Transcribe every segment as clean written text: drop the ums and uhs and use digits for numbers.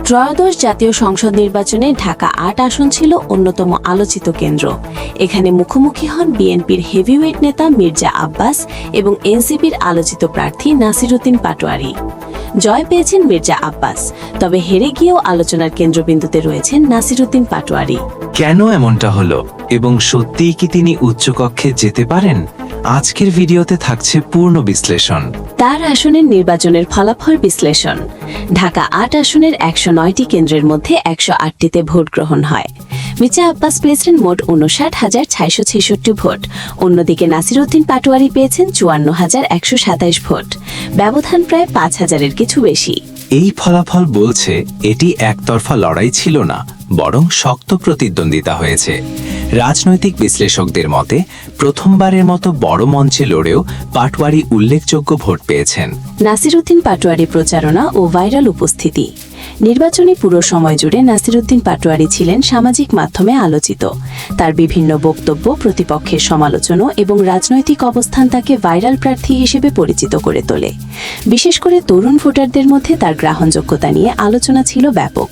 ত্রয়োদশ জাতীয় সংসদ নির্বাচনে ঢাকা ৮ আসন ছিল অন্যতম আলোচিত কেন্দ্র। এখানে মুখোমুখি হন বিএনপির হেভিওয়েট নেতা মির্জা আব্বাস এবং এনসিপির আলোচিত প্রার্থী নাসিরউদ্দিন পাটোয়ারি। জয় পেয়েছেন মির্জা আব্বাস, তবে হেরে গিয়েও আলোচনার কেন্দ্রবিন্দুতে রয়েছেন নাসিরউদ্দিন পাটোয়ারি। কেন এমনটা হলো এবং সত্যিই কি তিনি উচ্চকক্ষে যেতে পারেন? আজকের ভিডিওতে থাকছে পূর্ণ বিশ্লেষণ। তার আসনের নির্বাচনের ফলাফল বিশ্লেষণ। ঢাকা ৮ আসনের ১০৯টি কেন্দ্রের মধ্যে ১০৮টিতে ভোট গ্রহণ হয়। মির্জা আব্বাস পেয়েছেন মোট ৫৯,৬৬৬ ভোট। অন্যদিকে নাসিরউদ্দিন পাটোয়ারি পেয়েছেন ৫৪,১২৭ ভোট। ব্যবধান প্রায় ৫,০০০-এর কিছু বেশি। এই ফলাফল বলছে এটি একতরফা লড়াই ছিল না, বরং শক্ত প্রতিদ্বন্দ্বিতা হয়েছে। রাজনৈতিক বিশ্লেষকদের মতে প্রথমবারের মতো বড় মঞ্চে লড়েও পাটোয়ারি উল্লেখযোগ্য ভোট পেয়েছেন। নাসিরউদ্দিন পাটোয়ারি প্রচারণা ও ভাইরাল উপস্থিতি। নির্বাচনী পুরো সময় জুড়ে নাসিরউদ্দিন পাটোয়ারি ছিলেন সামাজিক মাধ্যমে আলোচিত। তার বিভিন্ন বক্তব্য, প্রতিপক্ষের সমালোচনা এবং রাজনৈতিক অবস্থান তাকে ভাইরাল প্রার্থী হিসেবে পরিচিত করে তোলে। বিশেষ করে তরুণ ভোটারদের মধ্যে তার গ্রহণযোগ্যতা নিয়ে আলোচনা ছিল ব্যাপক।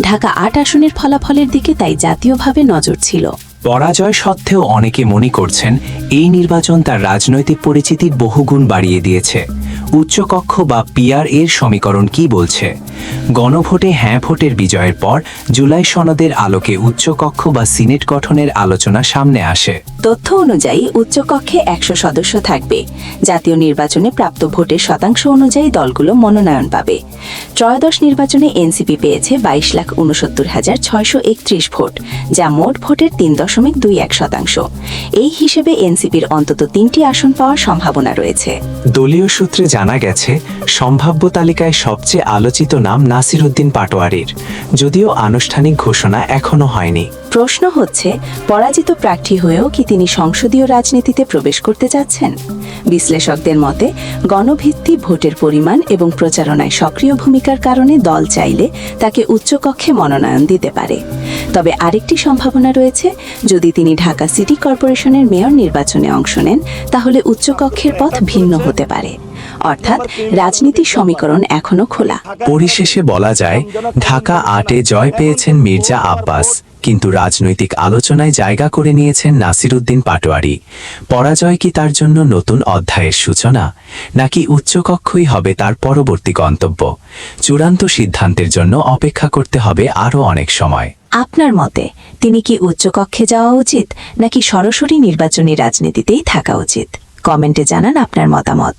ঢাকা ৮ আসনের ফলাফলের দিকে তাই জাতীয়ভাবে নজর ছিল। পরাজয় সত্ত্বেও অনেকে মনে করছেন এই নির্বাচন তার রাজনৈতিক পরিচিতির বহুগুণ বাড়িয়ে দিয়েছে। উচ্চকক্ষ বা পিআর এর সমীকরণ কি বলছে? গণভোটে হ্যাঁ ভোটের বিজয়ের পর জুলাই সনদের আলোকে উচ্চকক্ষ বা সিনেট গঠনের আলোচনা সামনে আসে। তথ্য অনুযায়ী উচ্চকক্ষে ১০০ সদস্য থাকবে। জাতীয় নির্বাচনে প্রাপ্ত ভোটের শতাংশ অনুযায়ী দলগুলো মনোনয়ন পাবে। ত্রয়োদশ নির্বাচনে এনসিপি পেয়েছে ২২,৬৯,৬৩১ ভোট, যা মোট ভোটের ৩.২১%। এই হিসেবে এনসিপির অন্তত ৩টি আসন পাওয়ার সম্ভাবনা রয়েছে। দলীয় সূত্রে জানা গেছে সম্ভাব্য তালিকায় সবচেয়ে আলোচিত নাম নাসিরউদ্দিন পাটোয়ারির, যদিও আনুষ্ঠানিক ঘোষণা এখনো হয়নি। প্রশ্ন হচ্ছে, পরাজিত প্রার্থী হয়েও কি তিনি সংসদীয় রাজনীতিতে প্রবেশ করতে যাচ্ছেন? বিশ্লেষকদের মতে গণভিত্তি, ভোটের পরিমাণ এবং প্রচারণায় সক্রিয় ভূমিকার কারণে দল চাইলে তাকে উচ্চকক্ষে মনোনয়ন দিতে পারে। তবে আরেকটি সম্ভাবনা রয়েছে, যদি তিনি ঢাকা সিটি কর্পোরেশনের মেয়র নির্বাচনে অংশ নেন, তাহলে উচ্চকক্ষের পথ ভিন্ন হতে পারে। অর্থাৎ রাজনীতির সমীকরণ এখনো খোলা। পরিশেষে বলা যায়, ঢাকা ৮-এ জয় পেয়েছেন মির্জা আব্বাস, কিন্তু রাজনৈতিক আলোচনায় জায়গা করে নিয়েছেন নাসিরউদ্দিন পাটোয়ারি। পরাজয় কি তার জন্য নতুন অধ্যায়ের সূচনা, নাকি উচ্চকক্ষই হবে তার পরবর্তী গন্তব্য? চূড়ান্ত সিদ্ধান্তের জন্য অপেক্ষা করতে হবে আরও অনেক সময়। আপনার মতে তিনি কি উচ্চকক্ষে যাওয়া উচিত, নাকি সরাসরি নির্বাচনী রাজনীতিতেই থাকা উচিত? কমেন্টে জানান আপনার মতামত।